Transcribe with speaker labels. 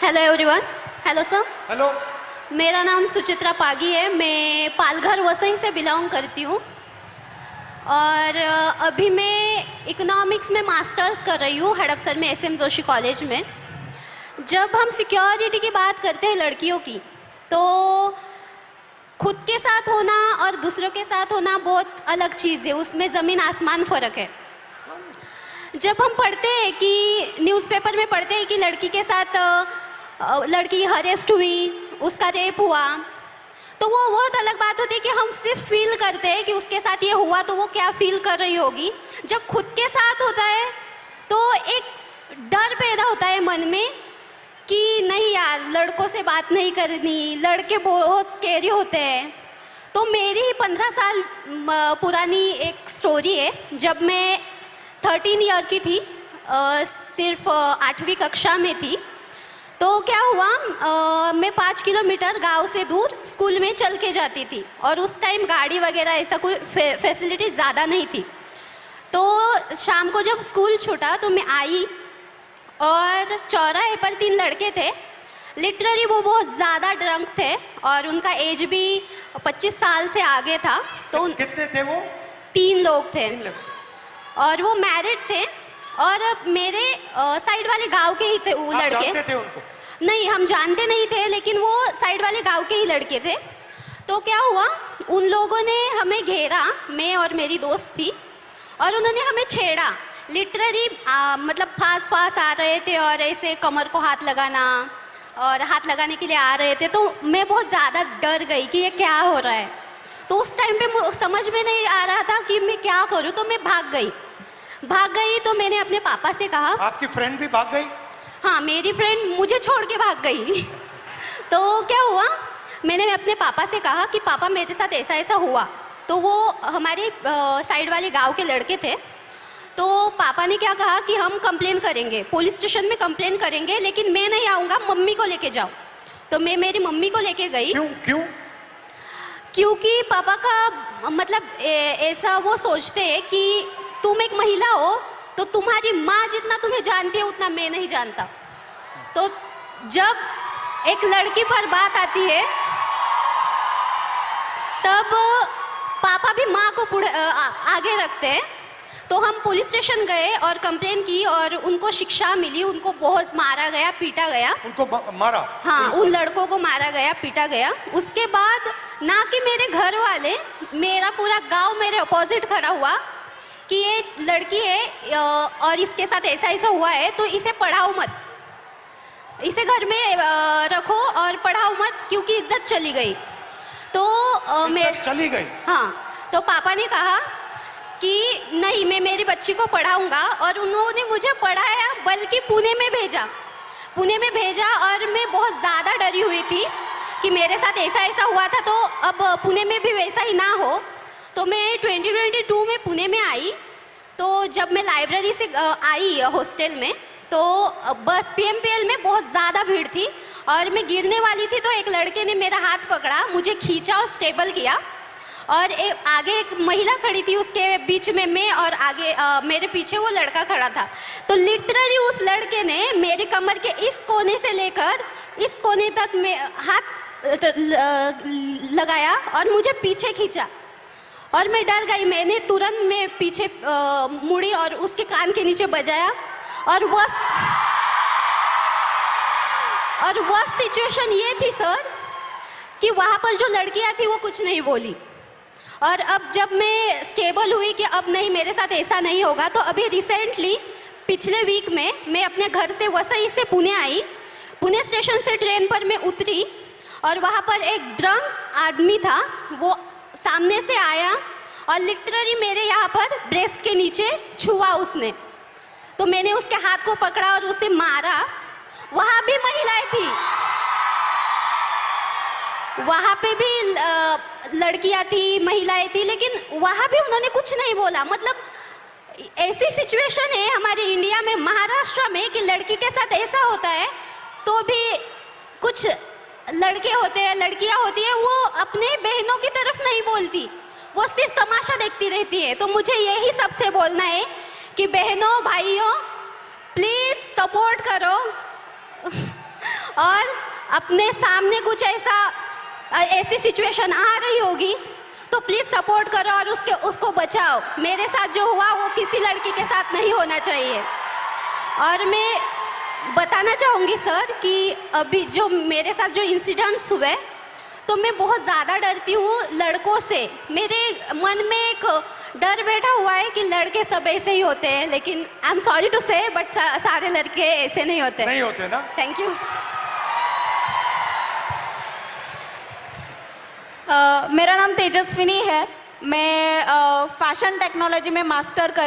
Speaker 1: Hello everyone. Hello sir.
Speaker 2: Hello.
Speaker 1: मेरा नाम सुचित्रा पागी है। मैं पालघर वसई से बिलोंग करती हूँ और अभी मैं इकोनॉमिक्स में मास्टर्स कर रही हूँ हड़पसर में एसएम जोशी कॉलेज में। जब हम सिक्योरिटी की बात करते हैं लड़कियों की, तो खुद के साथ होना और दूसरों के साथ होना बहुत अलग चीज़ है, उसमें ज़मीन आसमान फ़र्क है। जब हम पढ़ते हैं कि न्यूज़पेपर में पढ़ते हैं कि लड़की के साथ लड़की हरेस्ट हुई, उसका रेप हुआ, तो वो बहुत अलग बात होती है कि हम सिर्फ फील करते हैं कि उसके साथ ये हुआ तो वो क्या फील कर रही होगी। जब खुद के साथ होता है तो एक डर पैदा होता है मन में कि नहीं यार, लड़कों से बात नहीं करनी, लड़के बहुत स्केरी होते हैं। तो मेरी ही 15 साल पुरानी एक स्टोरी है। जब मैं 13 ईयर की थी, सिर्फ 8वीं कक्षा में थी, तो क्या हुआ, मैं 5 किलोमीटर गांव से दूर स्कूल में चल के जाती थी और उस टाइम गाड़ी वगैरह ऐसा कोई फैसिलिटी ज़्यादा नहीं थी। तो शाम को जब स्कूल छूटा तो मैं आई और चौराहे पर 3 लड़के थे। लिटरली वो बहुत ज़्यादा ड्रंक थे और उनका एज भी 25 साल से आगे था। तो
Speaker 2: कितने थे वो?
Speaker 1: 3 लोग थे
Speaker 2: 3 लोग।
Speaker 1: और वो मैरिड थे और मेरे साइड वाले गांव के ही थे वो
Speaker 2: आप
Speaker 1: लड़के।
Speaker 2: जानते थे उनको?
Speaker 1: नहीं, हम जानते नहीं थे, लेकिन वो साइड वाले गांव के ही लड़के थे। तो क्या हुआ, उन लोगों ने हमें घेरा, मैं और मेरी दोस्त थी, और उन्होंने हमें छेड़ा। लिटरली मतलब पास आ रहे थे और ऐसे कमर को हाथ लगाना और हाथ लगाने के लिए आ रहे थे। तो मैं बहुत ज़्यादा डर गई कि ये क्या हो रहा है। तो उस टाइम पे समझ में नहीं आ रहा था कि मैं क्या करूं, तो मैं भाग गई। तो मैंने अपने पापा से कहा।
Speaker 2: आपकी फ्रेंड भी भाग गई?
Speaker 1: हाँ, मेरी फ्रेंड मुझे छोड़ के भाग गई। तो क्या हुआ, मैंने अपने पापा से कहा कि पापा मेरे साथ ऐसा ऐसा हुआ। तो वो हमारे साइड वाले गांव के लड़के थे। तो पापा ने क्या कहा कि हम कंप्लेन करेंगे, पुलिस स्टेशन में कंप्लेन करेंगे, लेकिन मैं नहीं आऊँगा, मम्मी को लेके जाओ। तो मैं मेरी मम्मी को लेके गई।
Speaker 2: क्यों?
Speaker 1: क्योंकि पापा का मतलब ऐसा वो सोचते हैं कि तुम एक महिला हो तो तुम्हारी माँ जितना तुम्हें जानती है उतना मैं नहीं जानता। तो जब एक लड़की पर बात आती है तब पापा भी माँ को आगे रखते हैं। तो हम पुलिस स्टेशन गए और कंप्लेन की और उनको शिक्षा मिली। उनको बहुत मारा गया, पीटा गया।
Speaker 2: उनको मारा?
Speaker 1: हाँ, उन लड़कों को मारा गया, पीटा गया। उसके बाद ना कि मेरे घर वाले, मेरा पूरा गांव मेरे अपोजिट खड़ा हुआ कि ये लड़की है और इसके साथ ऐसा ऐसा हुआ है, तो इसे पढ़ाओ मत, इसे घर में रखो और पढ़ाओ मत, क्योंकि इज्जत चली गई। तो
Speaker 2: इज्जत चली गई?
Speaker 1: हाँ। तो पापा ने कहा कि नहीं, मैं मेरी बच्ची को पढ़ाऊंगा, और उन्होंने मुझे पढ़ाया, बल्कि पुणे में भेजा। और मैं बहुत ज़्यादा डरी हुई थी कि मेरे साथ ऐसा ऐसा हुआ था, तो अब पुणे में भी वैसा ही ना हो। तो मैं 2022 में पुणे में आई। तो जब मैं लाइब्रेरी से आई हॉस्टल में, तो बस PMPL में बहुत ज़्यादा भीड़ थी और मैं गिरने वाली थी। तो एक लड़के ने मेरा हाथ पकड़ा, मुझे खींचा और स्टेबल किया, और आगे एक महिला खड़ी थी, उसके बीच में मैं, और आगे मेरे पीछे वो लड़का खड़ा था। तो लिटरली उस लड़के ने मेरे कमर के इस कोने से लेकर इस कोने तक में हाथ लगाया और मुझे पीछे खींचा, और मैं डर गई। मैंने तुरंत में पीछे मुड़ी और उसके कान के नीचे बजाया, और वह सिचुएशन ये थी सर कि वहाँ पर जो लड़कियाँ थी वो कुछ नहीं बोली। और अब जब मैं स्टेबल हुई कि अब नहीं, मेरे साथ ऐसा नहीं होगा, तो अभी रिसेंटली पिछले वीक में मैं अपने घर से वसई से पुणे आई। पुणे स्टेशन से ट्रेन पर मैं उतरी और वहाँ पर एक ड्रंक आदमी था, वो सामने से आया और लिटरली मेरे यहाँ पर ब्रेस्ट के नीचे छुआ उसने। तो मैंने उसके हाथ को पकड़ा और उसे मारा। वहाँ भी महिलाएं थी, वहाँ पे भी लड़कियाँ थी, महिलाएं थी, लेकिन वहाँ भी उन्होंने कुछ नहीं बोला। मतलब ऐसी सिचुएशन है हमारे इंडिया में, महाराष्ट्र में, कि लड़की के साथ ऐसा होता है तो भी कुछ लड़के होते हैं, लड़कियाँ होती है, वो अपने बहनों की तरफ नहीं बोलती, वो सिर्फ तमाशा देखती रहती है। तो मुझे यही सबसे बोलना है कि बहनों, भाइयों, प्लीज़ सपोर्ट करो और अपने सामने कुछ ऐसी सिचुएशन आ रही होगी तो प्लीज़ सपोर्ट करो और उसको बचाओ। मेरे साथ जो हुआ वो किसी लड़की के साथ नहीं होना चाहिए। और मैं बताना चाहूँगी सर कि अभी जो मेरे साथ जो इंसिडेंट्स हुए तो मैं बहुत ज़्यादा डरती हूँ लड़कों से। मेरे मन में एक डर बैठा हुआ है कि लड़के सब ऐसे ही होते हैं, लेकिन आई एम सॉरी टू से बट सारे लड़के ऐसे नहीं होते।
Speaker 2: नहीं होते ना।
Speaker 1: Thank you.
Speaker 3: मेरा नाम तेजस्विनी है। मैं फैशन टेक्नोलॉजी में मास्टर कर रही